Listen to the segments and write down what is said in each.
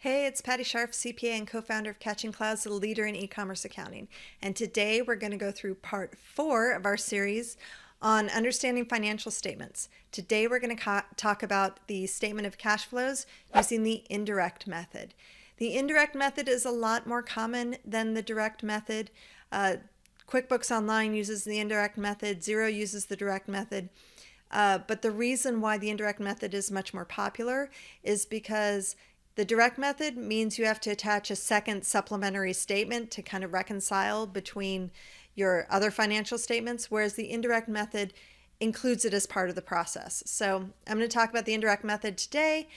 Hey, it's Patti Scharf, CPA and co-founder of Catching Clouds, the leader in e-commerce accounting. And today we're going to go through part 4 of our series on understanding financial statements. Today we're going to talk about the statement of cash flows using the indirect method. The indirect method is a lot more common than the direct method. QuickBooks Online uses the indirect method. Xero uses the direct method. But the reason why the indirect method is much more popular is because the direct method means you have to attach a second supplementary statement to kind of reconcile between your other financial statements, whereas the indirect method includes it as part of the process. So I'm going to talk about the indirect method today,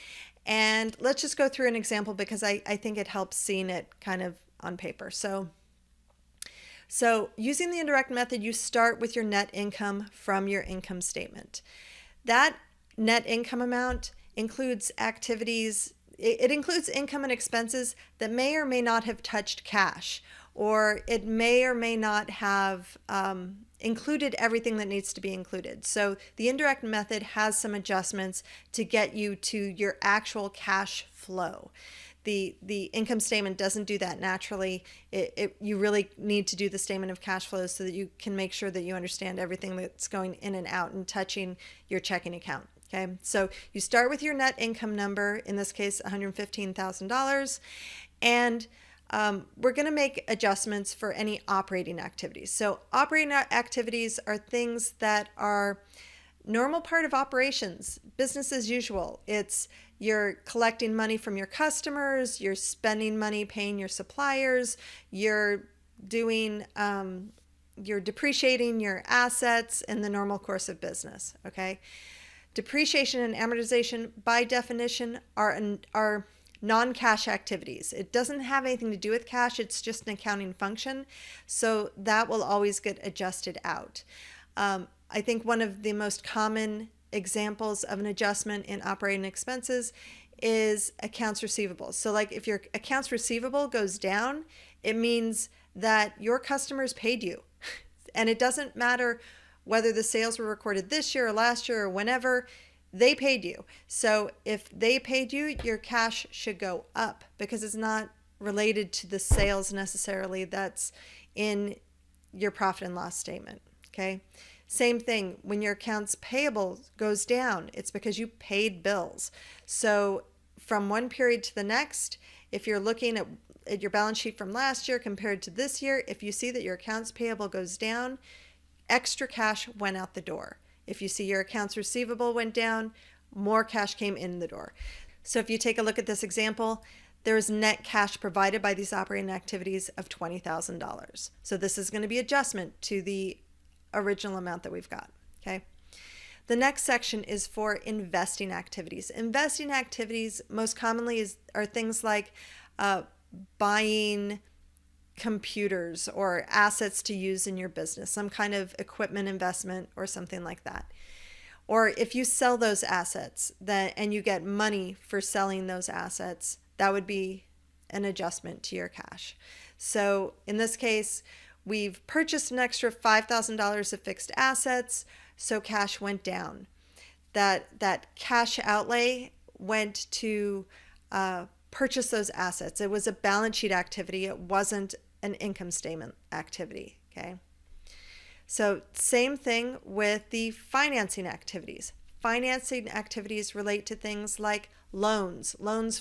and let's just go through an example because I think it helps seeing it kind of on paper. So using the indirect method, you start with your net income from your income statement. That net income amount includes activities. It includes income and expenses that may or may not have touched cash, or it may or may not have included everything that needs to be included. So the indirect method has some adjustments to get you to your actual cash flow. The income statement doesn't do that naturally. You really need to do the statement of cash flows so that you can make sure that you understand everything that's going in and out and touching your checking account. Okay, so you start with your net income number, in this case $115,000, and we're going to make adjustments for any operating activities. So operating activities are things that are normal part of operations, business as usual. You're collecting money from your customers, you're spending money paying your suppliers, you're depreciating your assets in the normal course of business, okay? Depreciation and amortization, by definition, are non-cash activities. It doesn't have anything to do with cash. It's just an accounting function. So that will always get adjusted out. I think one of the most common examples of an adjustment in operating expenses is accounts receivable. So like if your accounts receivable goes down, it means that your customers paid you. And it doesn't matter whether the sales were recorded this year or last year or whenever, they paid you. So if they paid you, your cash should go up because it's not related to the sales necessarily that's in your profit and loss statement, okay? Same thing, when your accounts payable goes down, it's because you paid bills. So from one period to the next, if you're looking at your balance sheet from last year compared to this year, if you see that your accounts payable goes down, extra cash went out the door. If you see your accounts receivable went down, more cash came in the door. So if you take a look at this example, there is net cash provided by these operating activities of $20,000. So this is going to be adjustment to the original amount that we've got, okay? The next section is for investing activities. Investing activities most commonly are things like buying computers or assets to use in your business, some kind of equipment investment or something like that. Or if you sell those assets and you get money for selling those assets, that would be an adjustment to your cash. So in this case, we've purchased an extra $5,000 of fixed assets, so cash went down. That cash outlay went to purchase those assets. It was a balance sheet activity. It wasn't an income statement activity, okay? So same thing with the financing activities. Financing activities relate to things like loans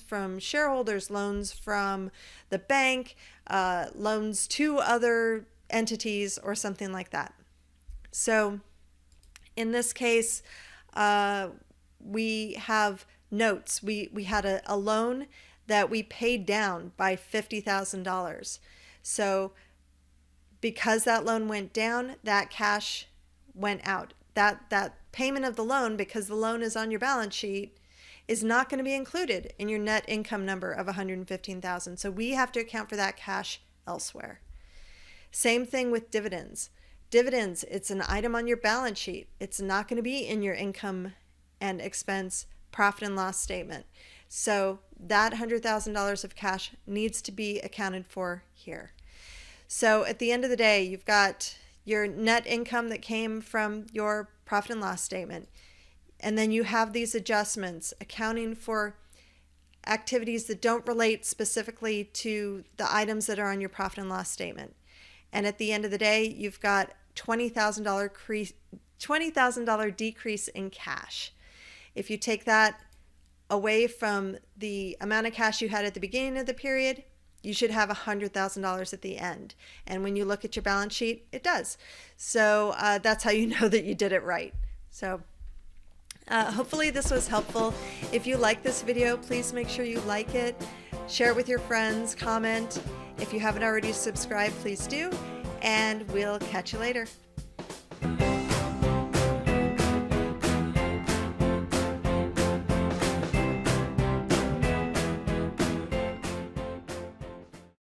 from shareholders, loans from the bank, loans to other entities or something like that. So in this case, we have notes. We had a loan that we paid down by $50,000. So because that loan went down, that cash went out. That payment of the loan, because the loan is on your balance sheet, is not going to be included in your net income number of $115,000. So we have to account for that cash elsewhere. Same thing with dividends. Dividends, it's an item on your balance sheet. It's not going to be in your income and expense profit and loss statement. So that $100,000 of cash needs to be accounted for here. So at the end of the day, you've got your net income that came from your profit and loss statement. And then you have these adjustments accounting for activities that don't relate specifically to the items that are on your profit and loss statement. And at the end of the day, you've got $20,000 decrease in cash. If you take that away from the amount of cash you had at the beginning of the period, you should have $100,000 at the end. And when you look at your balance sheet, it does. So that's how you know that you did it right. So hopefully this was helpful. If you like this video, please make sure you like it, share it with your friends, comment. If you haven't already subscribed, please do. And we'll catch you later.